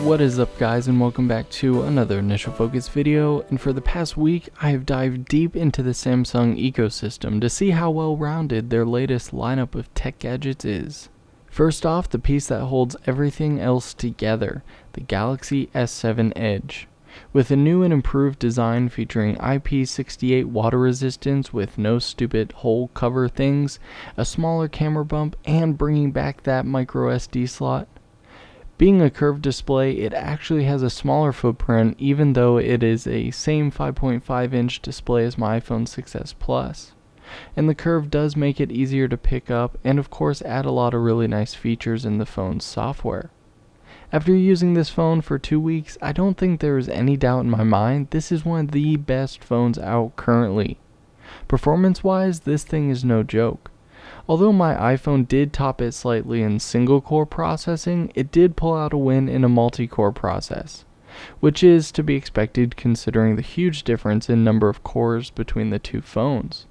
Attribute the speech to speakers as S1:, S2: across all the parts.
S1: What is up, guys, and welcome back to another Initial Focus video. And for the past week I have dived deep into the Samsung ecosystem to see how well rounded their latest lineup of tech gadgets is. First off, the piece that holds everything else together, the Galaxy S7 Edge. With a new and improved design featuring IP68 water resistance with no stupid hole cover things, a smaller camera bump, and bringing back that micro SD slot. Being a curved display, it actually has a smaller footprint even though it is a same 5.5 inch display as my iPhone 6s Plus. And the curve does make it easier to pick up and of course add a lot of really nice features in the phone's software. After using this phone for 2 weeks, I don't think there is any doubt in my mind this is one of the best phones out currently. Performance wise, this thing is no joke. Although my iPhone did top it slightly in single core processing, it did pull out a win in a multi-core process, which is to be expected considering the huge difference in number of cores between the two phones.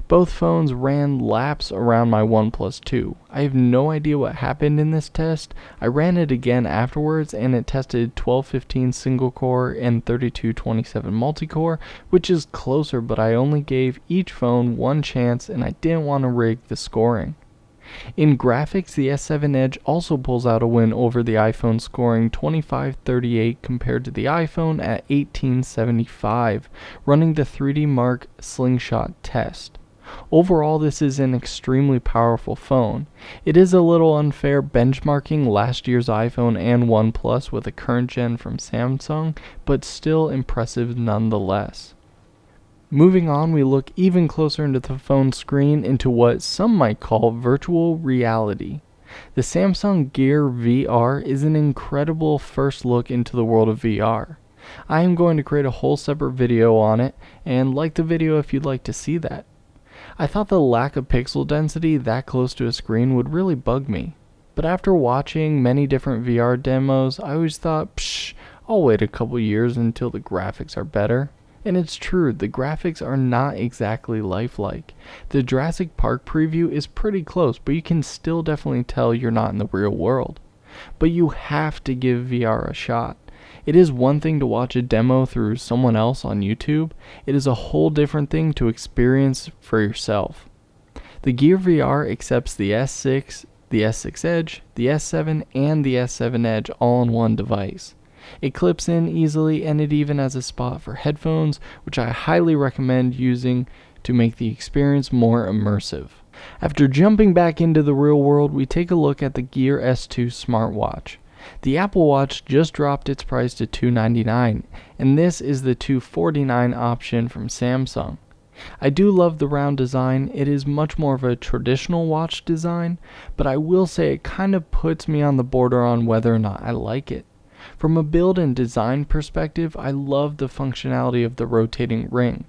S1: Both phones ran laps around my OnePlus 2. I have no idea what happened in this test. I ran it again afterwards and it tested 1215 single core and 3227 multi-core, which is closer, but I only gave each phone one chance and I didn't want to rig the scoring. In graphics, the S7 Edge also pulls out a win over the iPhone, scoring 2538 compared to the iPhone at 1875, running the 3D Mark Slingshot test. Overall, this is an extremely powerful phone. It is a little unfair benchmarking last year's iPhone and OnePlus with a current gen from Samsung, but still impressive nonetheless. Moving on, we look even closer into the phone screen into what some might call virtual reality. The Samsung Gear VR is an incredible first look into the world of VR. I am going to create a whole separate video on it, and like the video if you'd like to see that. I thought the lack of pixel density that close to a screen would really bug me, but after watching many different VR demos, I always thought, I'll wait a couple years until the graphics are better. And it's true, the graphics are not exactly lifelike. The Jurassic Park preview is pretty close, but you can still definitely tell you're not in the real world. But you have to give VR a shot. It is one thing to watch a demo through someone else on YouTube. It is a whole different thing to experience for yourself. The Gear VR accepts the S6, the S6 Edge, the S7, and the S7 Edge all in one device. It clips in easily and it even has a spot for headphones, which I highly recommend using to make the experience more immersive. After jumping back into the real world, we take a look at the Gear S2 smartwatch. The Apple Watch just dropped its price to $299, and this is the $249 option from Samsung. I do love the round design. It is much more of a traditional watch design, but I will say it kind of puts me on the border on whether or not I like it. From a build and design perspective, I love the functionality of the rotating ring,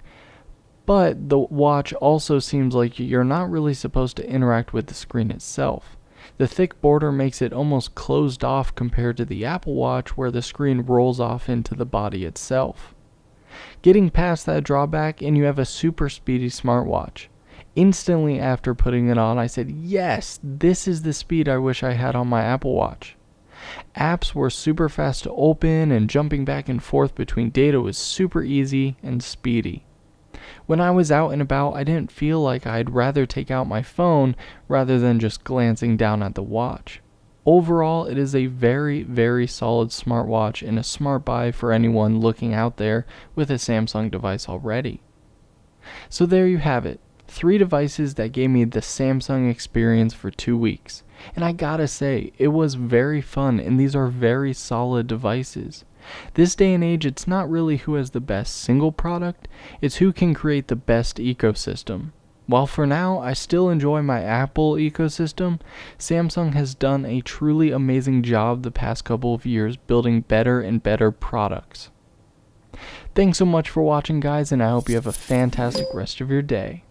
S1: but the watch also seems like you're not really supposed to interact with the screen itself. The thick border makes it almost closed off compared to the Apple Watch where the screen rolls off into the body itself. Getting past that drawback and you have a super speedy smartwatch. Instantly after putting it on, I said, yes, this is the speed I wish I had on my Apple Watch. Apps were super fast to open and jumping back and forth between data was super easy and speedy. When I was out and about, I didn't feel like I'd rather take out my phone rather than just glancing down at the watch. Overall, it is a very, very solid smartwatch and a smart buy for anyone looking out there with a Samsung device already. So there you have it. 3 devices that gave me the Samsung experience for 2 weeks. And I gotta say, it was very fun and these are very solid devices. This day and age, it's not really who has the best single product, it's who can create the best ecosystem. While for now, I still enjoy my Apple ecosystem, Samsung has done a truly amazing job the past couple of years building better and better products. Thanks so much for watching, guys, and I hope you have a fantastic rest of your day.